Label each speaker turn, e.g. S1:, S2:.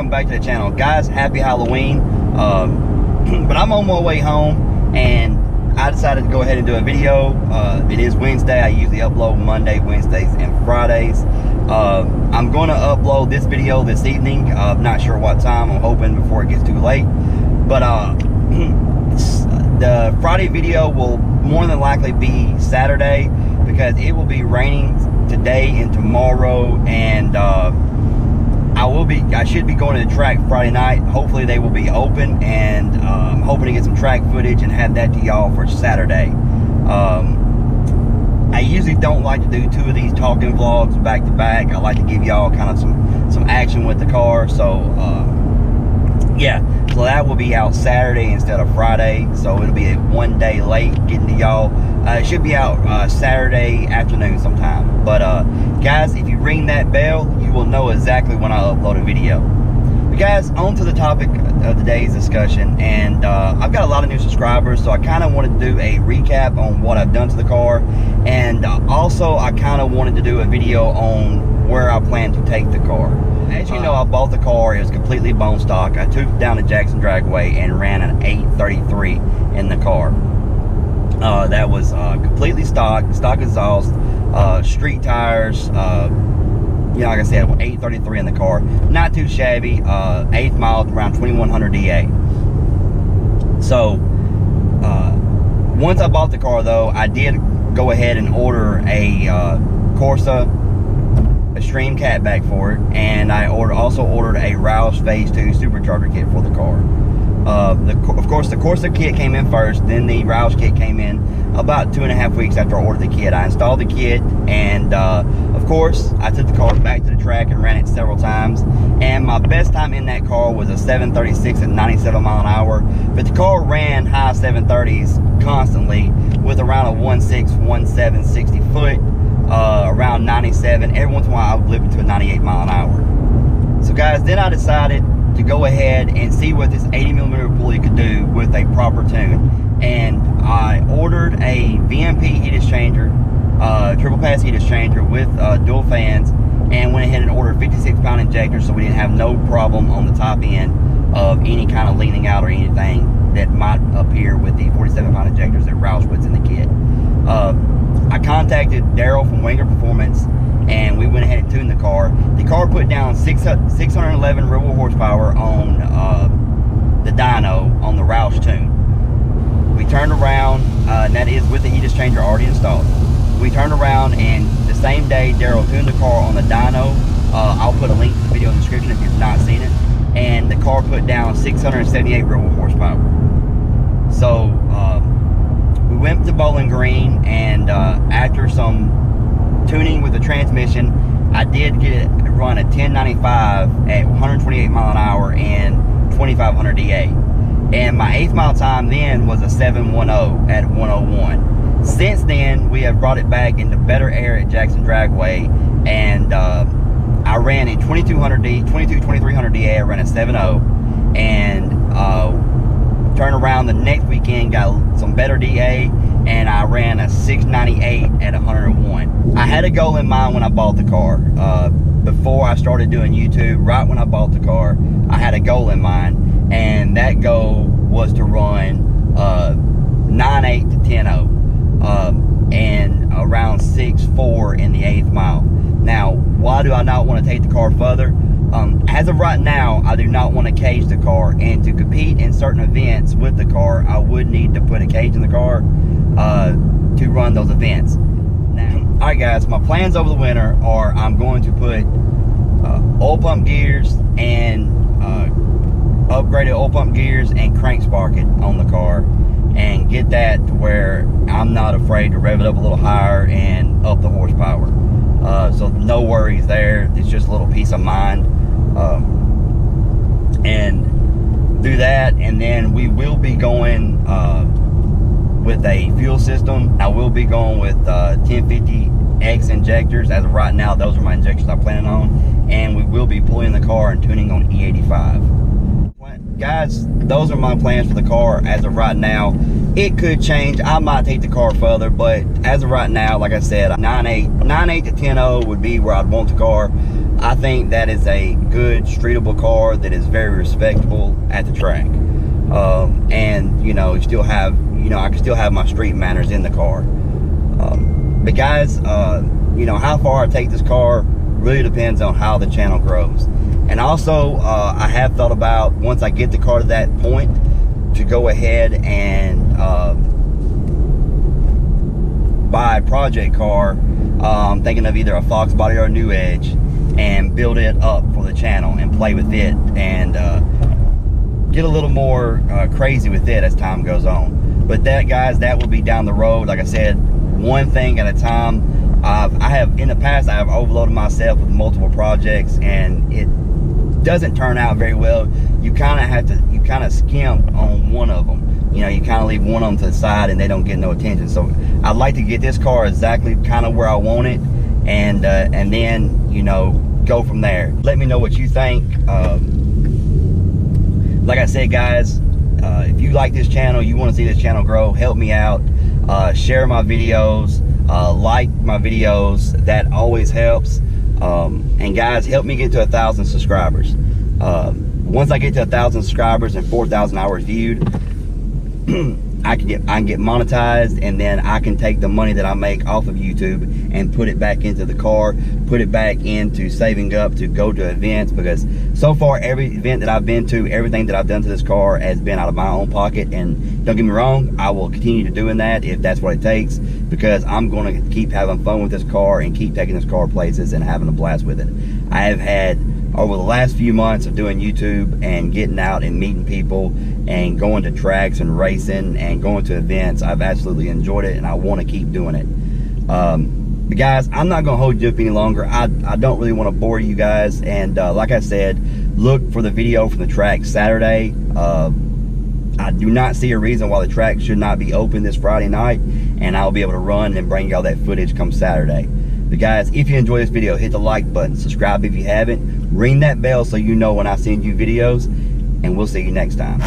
S1: welcome back to the channel. Guys, happy Halloween. But I'm on my way home and I decided to go ahead and do a video. It is Wednesday. I usually upload Monday, Wednesdays, and Fridays. I'm going to upload this video this evening. Not sure what time. I'm hoping before it gets too late. But the Friday video will more than likely be Saturday because it will be raining today and tomorrow, and I should be going to the track Friday night. Hopefully they will be open, and I'm hoping to get some track footage and have that to y'all for Saturday. I usually don't like to do two of these talking vlogs back to back. I like to give y'all kind of some action with the car. So yeah, so that will be out Saturday instead of Friday, so it'll be a 1 day late getting to y'all. It should be out Saturday afternoon sometime. But guys, if you ring that bell, you will know exactly when I upload a video. But guys, on to the topic of today's discussion. And I've got a lot of new subscribers, so I kind of wanted to do a recap on what I've done to the car. And also, I kind of wanted to do a video on where I plan to take the car. As you know, I bought the car. It was completely bone stock. I took it down to Jackson Dragway and ran an 833 in the car. That was completely stock exhaust, street tires. You know, like I said, 833 in the car. Not too shabby. 8th mile around 2100 DA. So once I bought the car, though, I did go ahead and order a Corsa Extreme catback for it, and I also ordered a Roush Phase 2 supercharger kit for the car. Of course, the Corsa kit came in first, then the Roush kit came in about 2.5 weeks after I ordered the kit. I installed the kit, and of course, I took the car back to the track and ran it several times. And my best time in that car was a 736 at 97 mile an hour. But the car ran high 730s constantly with around a 16, 17, 60 foot. Around 97. Every once in a while I would live into a 98 mile an hour. So guys, then I decided to go ahead and see what this 80mm pulley could do with a proper tune. And I ordered a VMP heat exchanger, triple pass heat exchanger with dual fans, and went ahead and ordered 56-pound injectors so we didn't have no problem on the top end of any kind of leaning out or anything that might appear with the 47-pound injectors that Roush puts in the kit. I contacted Daryle from Wengerd Performance, and we went ahead and tuned the car. The car put down 611 real horsepower on the dyno on the Roush tune. We turned around, and that is with the heat exchanger already installed. We turned around, and the same day Daryle tuned the car on the dyno. I'll put a link to the video in the description if you've not seen it. And the car put down 678 real horsepower. So we went to Bowling Green, and after some tuning with the transmission, I did get it run a 1095 at 128 mile an hour and 2500 DA. And my 8th mile time then was a 710 at 101. Since then, we have brought it back into better air at Jackson Dragway, and I ran in 2300 DA. I ran a 70, and turned around the next weekend, got some better DA, and I ran a 698 at 101. I had a goal in mind when I bought the car. Before I started doing YouTube, right when I bought the car, I had a goal in mind, and that goal was to run 9.8 to 10.0 and around 6.4 in the 8th mile. Now, why do I not want to take the car further? As of right now, I do not want to cage the car, and to compete in certain events with the car, I would need to put a cage in the car to run those events. Now, alright guys, my plans over the winter are I'm going to put oil pump gears and upgraded oil pump gears and crank sprocket on the car, and get that to where I'm not afraid to rev it up a little higher and up the horsepower. So no worries there. It's just a little peace of mind. And do that, and then we will be going with a fuel system. I will be going with 1050X injectors. As of right now, those are my injectors I'm planning on, and we will be pulling the car and tuning on E85. Guys, those are my plans for the car as of right now. It could change. I might take the car further, but as of right now, like I said, 9.8 to 10.0 would be where I'd want the car. I think that is a good streetable car that is very respectable at the track. And you know, still have, you know, I can still have my street manners in the car. But guys, you know, how far I take this car really depends on how the channel grows. And also, I have thought about, once I get the car to that point, to go ahead and buy a project car. I'm thinking of either a Fox body or a New Edge, and build it up for the channel and play with it, and get a little more crazy with it as time goes on. But that, guys, that will be down the road. Like I said, one thing at a time. I have in the past, I have overloaded myself with multiple projects, and it doesn't turn out very well. You kind of have to, you kind of skimp on one of them. You know, you kind of leave one of them to the side and they don't get no attention. So I'd like to get this car exactly kind of where I want it, and then, you know, go from there. Let me know what you think. Like I said, guys, if you like this channel, you want to see this channel grow, help me out. Share my videos, like my videos. That always helps. And guys, help me get to 1,000 subscribers. Once I get to 1,000 subscribers and 4,000 hours viewed, I can get monetized, and then I can take the money that I make off of YouTube and put it back into the car, put it back into saving up to go to events. Because so far, every event that I've been to, everything that I've done to this car has been out of my own pocket. And don't get me wrong, I will continue to doing that if that's what it takes, because I'm going to keep having fun with this car and keep taking this car places and having a blast with it. I have had, over the last few months of doing YouTube and getting out and meeting people and going to tracks and racing and going to events, I've absolutely enjoyed it, and I want to keep doing it. But guys, I'm not going to hold you up any longer. I don't really want to bore you guys. And like I said, look for the video from the track Saturday. I do not see a reason why the track should not be open this Friday night, and I'll be able to run and bring y'all that footage come Saturday. But guys, if you enjoy this video, hit the like button, subscribe if you haven't, ring that bell so you know when I send you videos, and we'll see you next time.